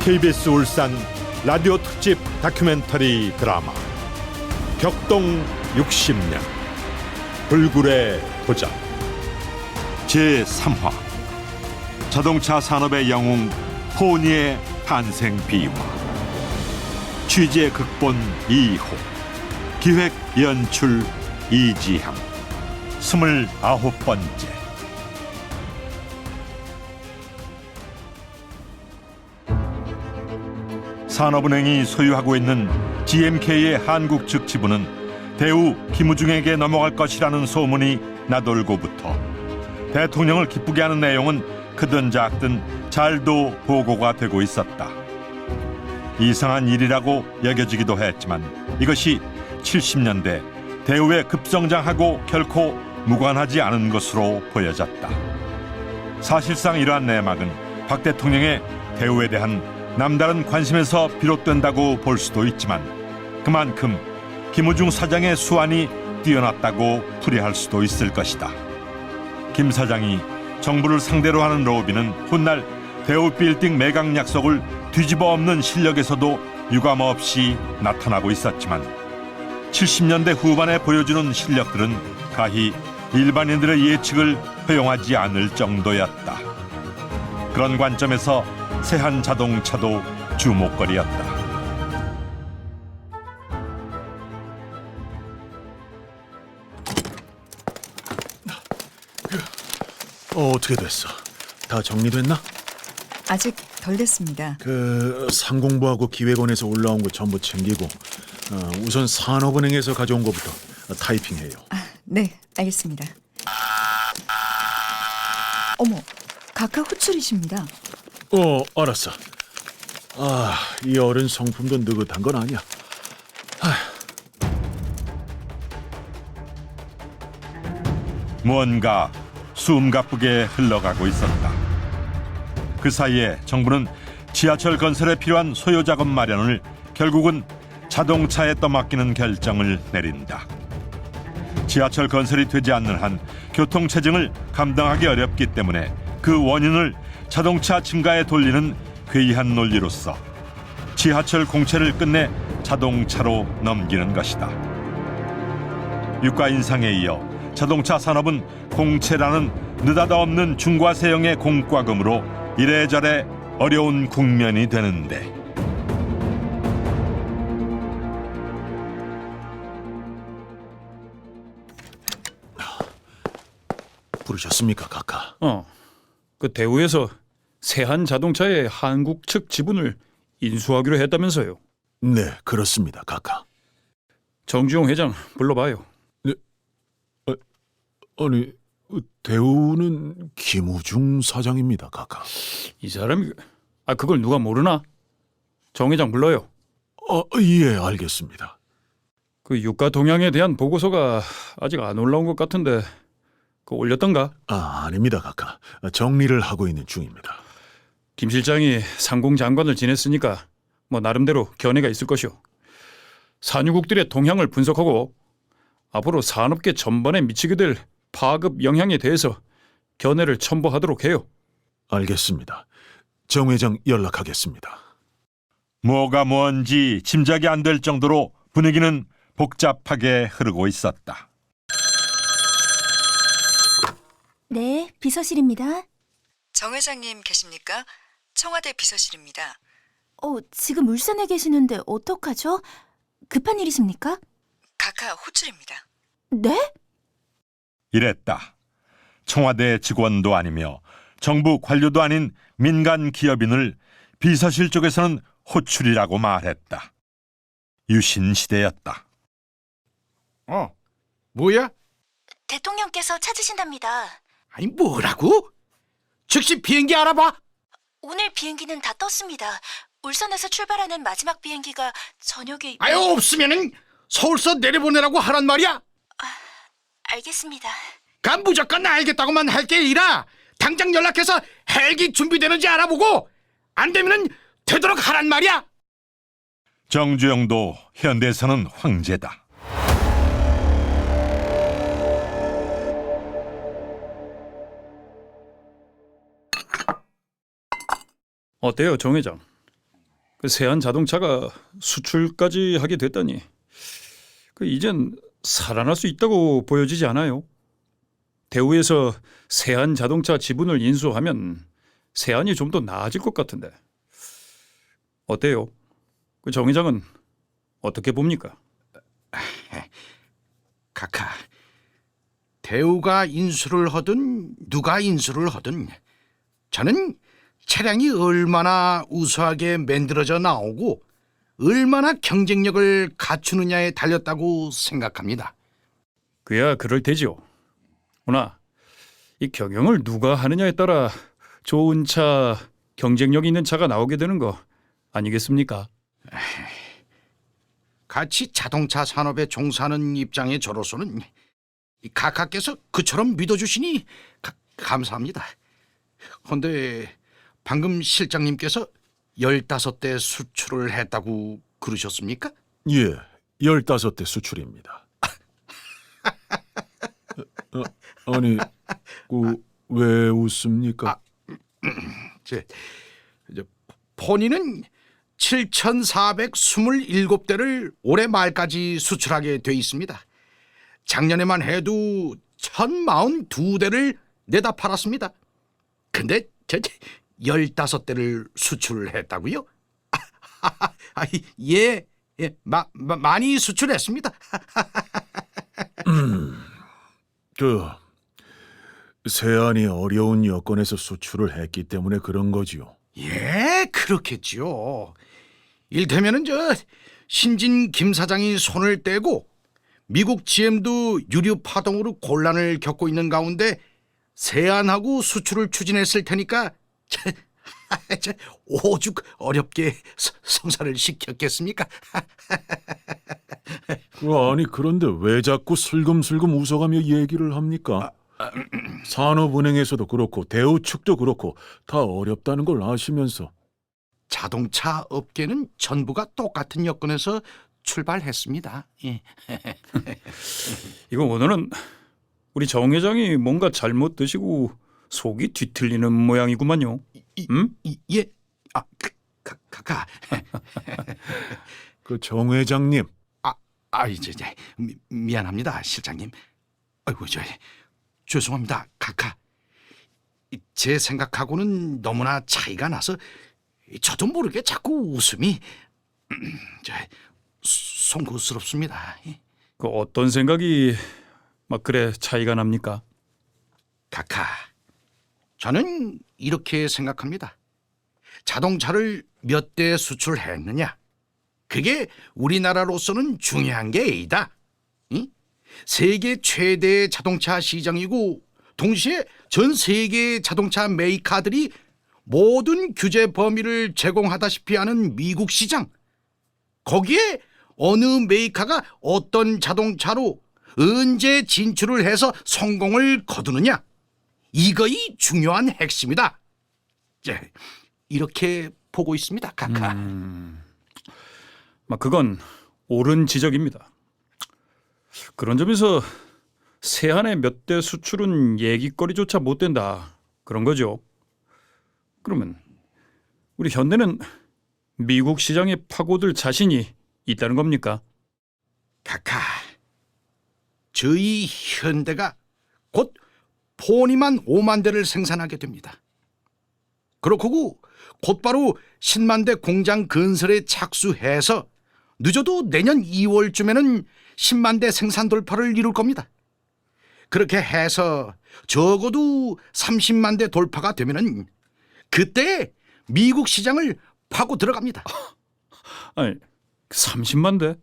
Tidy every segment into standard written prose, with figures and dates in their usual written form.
KBS 울산 라디오 특집 다큐멘터리 드라마 격동 60년 불굴의 도전 제3화 자동차 산업의 영웅 포니의 탄생 비화. 취재 극본 이호, 기획 연출 이지향. 29번째. 산업은행이 소유하고 있는 GMK의 한국 측 지분은 대우 김우중에게 넘어갈 것이라는 소문이 나돌고부터 대통령을 기쁘게 하는 내용은 크든 작든 잘도 보고가 되고 있었다. 이상한 일이라고 여겨지기도 했지만 이것이 70년대 대우의 급성장하고 결코 무관하지 않은 것으로 보여졌다. 사실상 이러한 내막은 박 대통령의 대우에 대한 남다른 관심에서 비롯된다고 볼 수도 있지만 그만큼 김우중 사장의 수완이 뛰어났다고 풀이할 수도 있을 것이다. 김 사장이 정부를 상대로 하는 로비는 훗날 대우 빌딩 매각 약속을 뒤집어 엎는 실력에서도 유감없이 나타나고 있었지만 70년대 후반에 보여주는 실력들은 가히 일반인들의 예측을 허용하지 않을 정도였다. 그런 관점에서 세한 자동차도 주목거리였다. 어떻게 됐어? 다 정리됐나? 아직 덜 됐습니다. 상공부하고 기획원에서 올라온 거 전부 챙기고 우선 산업은행에서 가져온 거부터 타이핑해요. 네, 알겠습니다. 어머, 각하 호출이십니다. 알았어. 이 어른 성품도 느긋한 건 아니야. 무언가 숨가쁘게 흘러가고 있었다. 그 사이에 정부는 지하철 건설에 필요한 소요자금 마련을 결국은 자동차에 떠맡기는 결정을 내린다. 지하철 건설이 되지 않는 한 교통체증을 감당하기 어렵기 때문에 그 원인을 자동차 증가에 돌리는 괴이한 논리로서 지하철 공채를 끝내 자동차로 넘기는 것이다. 유가 인상에 이어 자동차 산업은 공채라는 느닷없는 중과세형의 공과금으로 이래저래 어려운 국면이 되는데 부르셨습니까, 각하? 그 대우에서 세한 자동차의 한국 측 지분을 인수하기로 했다면서요. 네, 그렇습니다, 각하. 정주영 회장 불러봐요. 아니, 대우는 김우중 사장입니다, 각하. 이 사람이 그걸 누가 모르나? 정 회장 불러요. 예, 알겠습니다. 그 유가 동향에 대한 보고서가 아직 안 올라온 것 같은데 그 올렸던가? 아닙니다, 각하. 정리를 하고 있는 중입니다. 김 실장이 상공장관을 지냈으니까 뭐 나름대로 견해가 있을 것이오. 산유국들의 동향을 분석하고 앞으로 산업계 전반에 미치게 될 파급 영향에 대해서 견해를 첨부하도록 해요. 알겠습니다. 정 회장 연락하겠습니다. 뭐가 뭔지 짐작이 안 될 정도로 분위기는 복잡하게 흐르고 있었다. 네, 비서실입니다. 정 회장님 계십니까? 청와대 비서실입니다. 지금 울산에 계시는데 어떡하죠? 급한 일이십니까? 각하 호출입니다. 네? 이랬다. 청와대 직원도 아니며 정부 관료도 아닌 민간 기업인을 비서실 쪽에서는 호출이라고 말했다. 유신 시대였다. 뭐야? 대통령께서 찾으신답니다. 아니 뭐라고? 즉시 비행기 알아봐. 오늘 비행기는 다 떴습니다. 울산에서 출발하는 마지막 비행기가 저녁에... 없으면은 서울서 내려보내라고 하란 말이야. 알겠습니다. 간 무조건 알겠다고만 할 게 아니라 당장 연락해서 헬기 준비되는지 알아보고 안 되면은 되도록 하란 말이야. 정주영도 현대에서는 황제다. 어때요, 정 회장? 그 세안 자동차가 수출까지 하게 됐다니 그 이젠 살아날 수 있다고 보여지지 않아요? 대우에서 세안 자동차 지분을 인수하면 세안이 좀 더 나아질 것 같은데 어때요? 그 정 회장은 어떻게 봅니까? 카카, 대우가 인수를 하든 누가 인수를 하든 저는 차량이 얼마나 우수하게 만들어져 나오고 얼마나 경쟁력을 갖추느냐에 달렸다고 생각합니다. 그야 그럴 테지요. 그러나 이 경영을 누가 하느냐에 따라 좋은 차, 경쟁력 있는 차가 나오게 되는 거 아니겠습니까? 같이 자동차 산업에 종사하는 입장의 저로서는 이 각하께서 그처럼 믿어주시니 감사합니다. 그런데 방금 실장님께서 15대 수출을 했다고 그러셨습니까? 예, 15대 수출입니다. 아니, 왜 웃습니까? 포니는 7,427대를 올해 말까지 수출하게 돼 있습니다. 작년에만 해도 1,042대를 내다 팔았습니다. 근데 15대를 수출했다고요? 예, 많이 수출했습니다. 세안이 어려운 여건에서 수출을 했기 때문에 그런 거지요. 예, 그렇겠지요. 일테면은 신진 김 사장이 손을 떼고 미국 GM도 유류 파동으로 곤란을 겪고 있는 가운데 세안하고 수출을 추진했을 테니까 오죽 어렵게 성사를 시켰겠습니까? 아니, 그런데 왜 자꾸 슬금슬금 웃어가며 얘기를 합니까? 산업은행에서도 그렇고 대우 측도 그렇고 다 어렵다는 걸 아시면서. 자동차 업계는 전부가 똑같은 여건에서 출발했습니다. 예. 이거 오늘은 우리 정 회장이 뭔가 잘못 드시고 속이 뒤틀리는 모양이구만요. 예, 카카. 그 정 회장님, 이제 미안합니다, 실장님. 아이고, 죄송합니다, 카카. 제 생각하고는 너무나 차이가 나서 저도 모르게 자꾸 웃음이 송구스럽습니다. 그 어떤 생각이 막 그래 차이가 납니까? 카카, 저는 이렇게 생각합니다. 자동차를 몇 대 수출했느냐, 그게 우리나라로서는 중요한 게 아니다. 세계 최대의 자동차 시장이고 동시에 전 세계의 자동차 메이커들이 모든 규제 범위를 제공하다시피 하는 미국 시장, 거기에 어느 메이커가 어떤 자동차로 언제 진출을 해서 성공을 거두느냐, 이거이 중요한 핵심이다. 이렇게 보고 있습니다, 카카. 막 그건 옳은 지적입니다. 그런 점에서 세안의 몇 대 수출은 얘기거리조차 못 된다 그런 거죠. 그러면 우리 현대는 미국 시장에 파고들 자신이 있다는 겁니까? 카카, 저희 현대가 곧 포니만 5만 대를 생산하게 됩니다. 그렇고 곧바로 10만 대 공장 건설에 착수해서 늦어도 내년 2월쯤에는 10만 대 생산 돌파를 이룰 겁니다. 그렇게 해서 적어도 30만 대 돌파가 되면은 그때 미국 시장을 파고 들어갑니다. 아니 30만 대?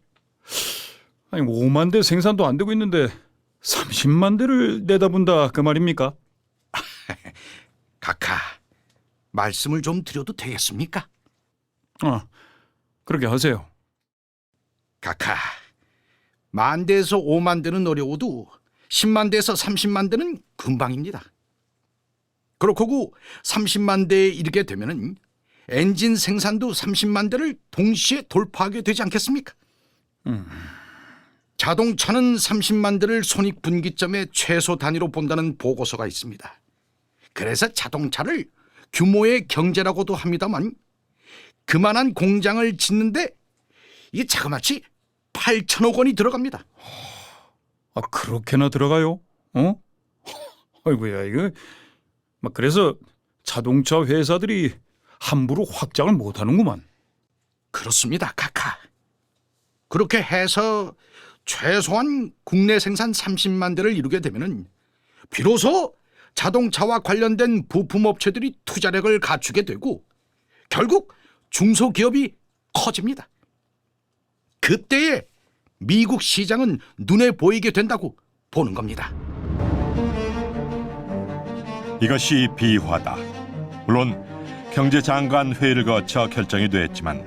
아니 5만 대 생산도 안 되고 있는데 30만 대를 내다본다 그 말입니까? 카카, 말씀을 좀 드려도 되겠습니까? 그렇게 하세요. 카카, 1만 대에서 5만 대는 어려워도 10만 대에서 30만 대는 금방입니다. 그렇고 30만 대에 이르게 되면은 엔진 생산도 30만 대를 동시에 돌파하게 되지 않겠습니까? 자동차는 30만 대를 손익분기점의 최소 단위로 본다는 보고서가 있습니다. 그래서 자동차를 규모의 경제라고도 합니다만 그만한 공장을 짓는데 이게 자그마치 8천억 원이 들어갑니다. 아, 그렇게나 들어가요? 어? 아이고야, 이거. 막 그래서 자동차 회사들이 함부로 확장을 못 하는구만. 그렇습니다, 카카. 그렇게 해서 최소한 국내 생산 30만 대를 이루게 되면은 비로소 자동차와 관련된 부품업체들이 투자력을 갖추게 되고 결국 중소기업이 커집니다. 그때에 미국 시장은 눈에 보이게 된다고 보는 겁니다. 이것이 비화다. 물론 경제장관 회의를 거쳐 결정이 됐지만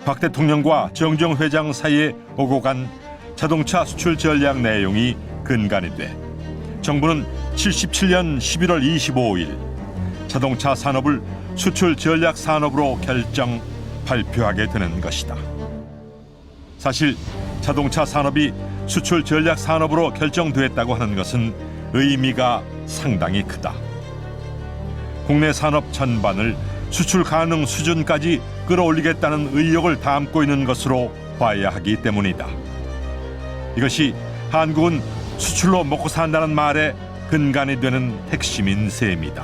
박 대통령과 정정 회장 사이에 오고 간 자동차 수출 전략 내용이 근간이 돼 정부는 77년 11월 25일 자동차 산업을 수출 전략 산업으로 결정 발표하게 되는 것이다. 사실 자동차 산업이 수출 전략 산업으로 결정됐다고 하는 것은 의미가 상당히 크다. 국내 산업 전반을 수출 가능 수준까지 끌어올리겠다는 의욕을 담고 있는 것으로 봐야 하기 때문이다. 이것이 한국은 수출로 먹고 산다는 말에 근간이 되는 핵심인 셈이다.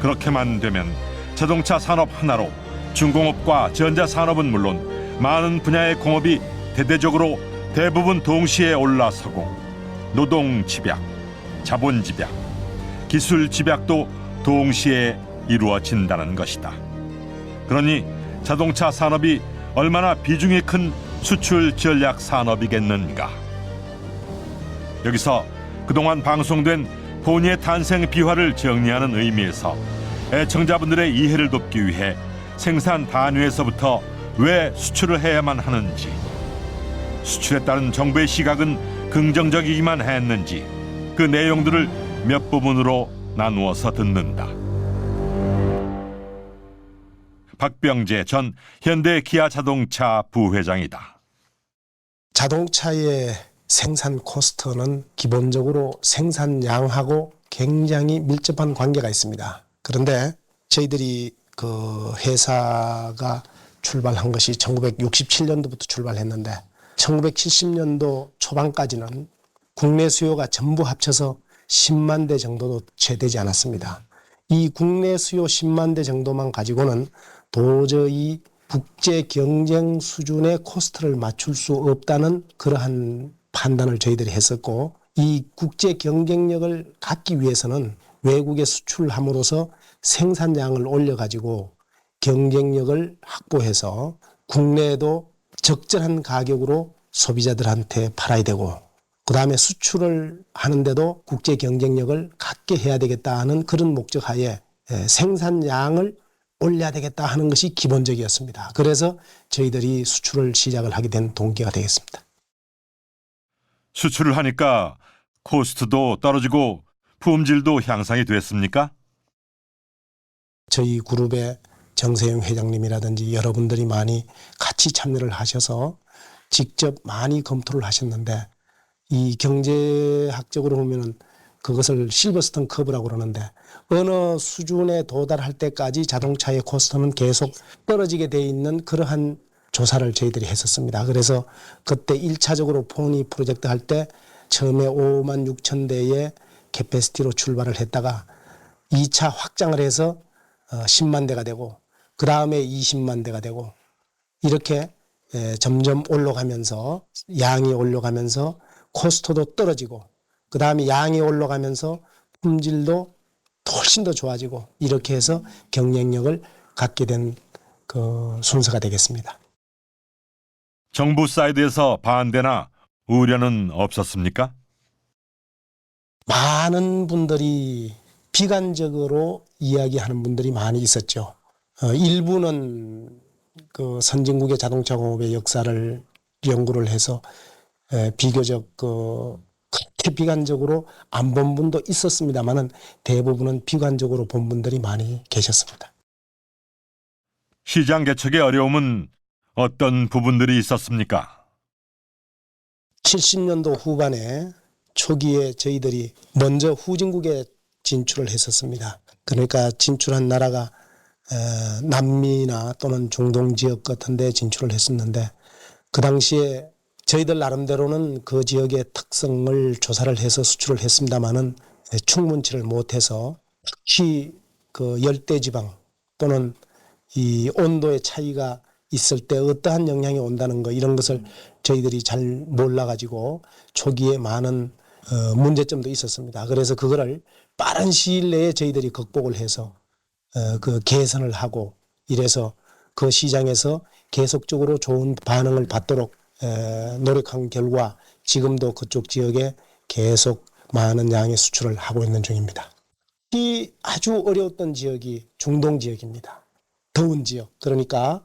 그렇게만 되면 자동차 산업 하나로 중공업과 전자산업은 물론 많은 분야의 공업이 대대적으로 대부분 동시에 올라서고 노동 집약, 자본 집약, 기술 집약도 동시에 이루어진다는 것이다. 그러니 자동차 산업이 얼마나 비중이 큰 수출 전략 산업이겠는가. 여기서 그동안 방송된 포니의 탄생 비화를 정리하는 의미에서 애청자분들의 이해를 돕기 위해 생산 단위에서부터 왜 수출을 해야만 하는지, 수출에 따른 정부의 시각은 긍정적이기만 했는지 그 내용들을 몇 부분으로 나누어서 듣는다. 박병재 전 현대 기아 자동차 부회장이다. 자동차의 생산 코스트는 기본적으로 생산량하고 굉장히 밀접한 관계가 있습니다. 그런데 저희들이 그 회사가 출발한 것이 1967년도부터 출발했는데 1970년도 초반까지는 국내 수요가 전부 합쳐서 10만 대 정도도 채 되지 않았습니다. 이 국내 수요 10만 대 정도만 가지고는 도저히 국제 경쟁 수준의 코스트를 맞출 수 없다는 그러한 판단을 저희들이 했었고, 이 국제 경쟁력을 갖기 위해서는 외국에 수출함으로써 생산량을 올려가지고 경쟁력을 확보해서 국내에도 적절한 가격으로 소비자들한테 팔아야 되고, 그 다음에 수출을 하는데도 국제 경쟁력을 갖게 해야 되겠다 하는 그런 목적 하에 생산량을 올려야 되겠다 하는 것이 기본적이었습니다. 그래서 저희들이 수출을 시작을 하게 된 동기가 되겠습니다. 수출을 하니까 코스트도 떨어지고 품질도 향상이 됐습니까? 저희 그룹의 정세영 회장님이라든지 여러분들이 많이 같이 참여를 하셔서 직접 많이 검토를 하셨는데, 이 경제학적으로 보면은 그것을 실버스톤 커브라고 그러는데, 어느 수준에 도달할 때까지 자동차의 코스트는 계속 떨어지게 돼 있는 그러한 조사를 저희들이 했었습니다. 그래서 그때 1차적으로 포니 프로젝트 할 때 처음에 5만 6천 대의 캐패시티로 출발을 했다가 2차 확장을 해서 10만 대가 되고, 그 다음에 20만 대가 되고, 이렇게 점점 올라가면서 양이 올라가면서 코스트도 떨어지고, 그 다음에 양이 올라가면서 품질도 훨씬 더 좋아지고, 이렇게 해서 경쟁력을 갖게 된 그 순서가 되겠습니다. 정부 사이드에서 반대나 우려는 없었습니까? 많은 분들이 비관적으로 이야기하는 분들이 많이 있었죠. 일부는 그 선진국의 자동차 공업의 역사를 연구를 해서 비교적 그렇게 비관적으로 안 본 분도 있었습니다만은 대부분은 비관적으로 본 분들이 많이 계셨습니다. 시장 개척의 어려움은 어떤 부분들이 있었습니까? 70년도 후반에 초기에 저희들이 먼저 후진국에 진출을 했었습니다. 그러니까 진출한 나라가 남미나 또는 중동 지역 같은 데 진출을 했었는데 그 당시에 저희들 나름대로는 그 지역의 특성을 조사를 해서 수출을 했습니다마는 충분치를 못해서 특히 그 열대지방 또는 이 온도의 차이가 있을 때 어떠한 영향이 온다는 거 이런 것을 저희들이 잘 몰라가지고 초기에 많은 문제점도 있었습니다. 그래서 그거를 빠른 시일 내에 저희들이 극복을 해서 그 개선을 하고 이래서 그 시장에서 계속적으로 좋은 반응을 받도록 노력한 결과 지금도 그쪽 지역에 계속 많은 양의 수출을 하고 있는 중입니다. 이 아주 어려웠던 지역이 중동 지역입니다. 더운 지역. 그러니까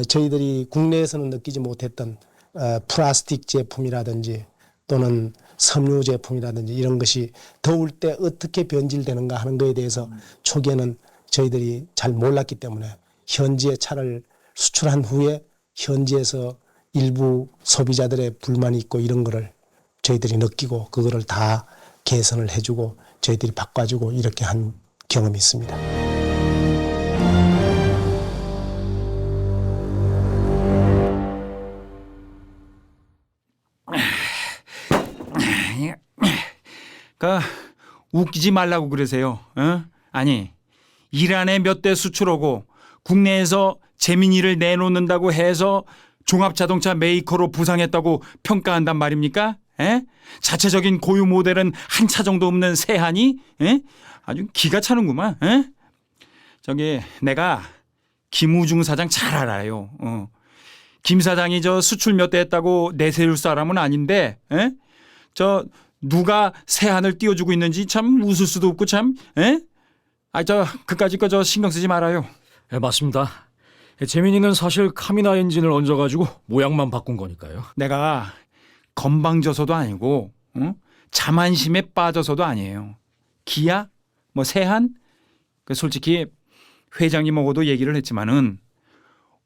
저희들이 국내에서는 느끼지 못했던 플라스틱 제품이라든지 또는 섬유 제품이라든지 이런 것이 더울 때 어떻게 변질되는가 하는 것에 대해서 초기에는 저희들이 잘 몰랐기 때문에 현지에 차를 수출한 후에 현지에서 일부 소비자들의 불만이 있고 이런 거를 저희들이 느끼고 그거를 다 개선을 해주고 저희들이 바꿔주고 이렇게 한 경험이 있습니다. 웃기지 말라고 그러세요. 어? 아니 이란에 몇 대 수출하고 국내에서 재민이를 내놓는다고 해서 종합자동차 메이커로 부상했다고 평가한단 말입니까? 에? 자체적인 고유 모델은 한 차 정도 없는 세한이 에? 아주 기가 차는구만. 에? 저기 내가 김우중 사장 잘 알아요. 김 사장이 저 수출 몇 대 했다고 내세울 사람은 아닌데 에? 저 누가 세한을 띄워주고 있는지 참 웃을 수도 없고 참. 에? 저 그까짓 거 저 신경 쓰지 말아요. 네, 맞습니다. 재민이는 사실 카미나 엔진을 얹어가지고 모양만 바꾼 거니까요. 내가 건방져서도 아니고 자만심에 빠져서도 아니에요. 기아? 뭐 세한? 솔직히 회장님하고도 얘기를 했지만은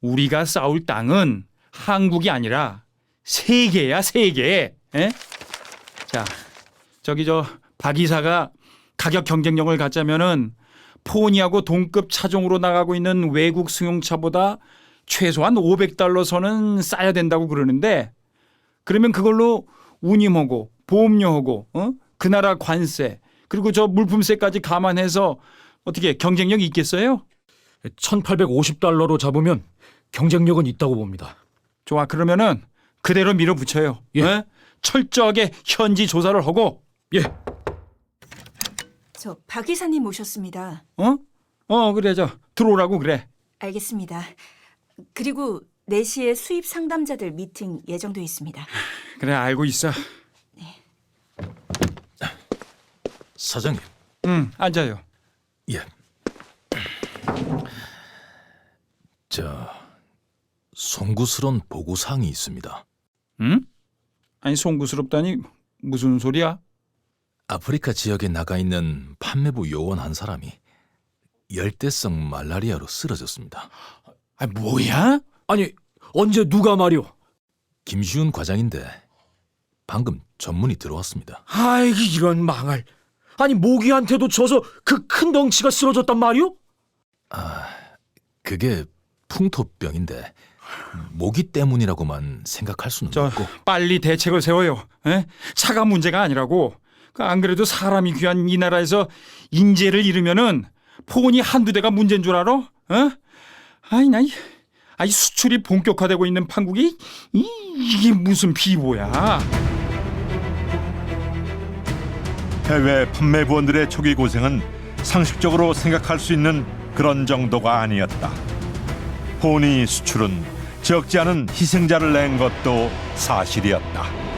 우리가 싸울 땅은 한국이 아니라 세계야 세계. 에? 자, 저기 저 박 이사가 가격 경쟁력을 갖자면은 포니하고 동급 차종으로 나가고 있는 외국 승용차보다 최소한 $500 선은 싸야 된다고 그러는데 그러면 그걸로 운임하고 보험료하고 그 나라 관세 그리고 저 물품세까지 감안해서 어떻게 경쟁력이 있겠어요? $1,850로 잡으면 경쟁력은 있다고 봅니다. 좋아, 그러면은 그대로 밀어붙여요. 예. 철저하게 현지 조사를 하고. 예. 저 박 이사님 오셨습니다. 그래, 저 들어오라고 그래. 알겠습니다. 그리고 4시에 수입 상담자들 미팅 예정돼 있습니다. 그래, 알고 있어. 사장님. 앉아요. 예. 송구스러운 보고사항이 있습니다. 아니 송구스럽다니 무슨 소리야? 아프리카 지역에 나가 있는 판매부 요원 한 사람이 열대성 말라리아로 쓰러졌습니다. 뭐야? 아니 언제 누가 말이오? 김시훈 과장인데 방금 전문이 들어왔습니다. 아이 이런 망할. 아니 모기한테도 져서 그 큰 덩치가 쓰러졌단 말이오? 그게 풍토병인데 모기 때문이라고만 생각할 수는 없고. 빨리 대책을 세워요. 에? 차가 문제가 아니라고. 안 그래도 사람이 귀한 이 나라에서 인재를 잃으면은 폰이 한두 대가 문제인 줄 알아? 아이 수출이 본격화되고 있는 판국이 이게 무슨 비보야? 해외 판매부원들의 초기 고생은 상식적으로 생각할 수 있는 그런 정도가 아니었다. 포니 수출은 적지 않은 희생자를 낸 것도 사실이었다.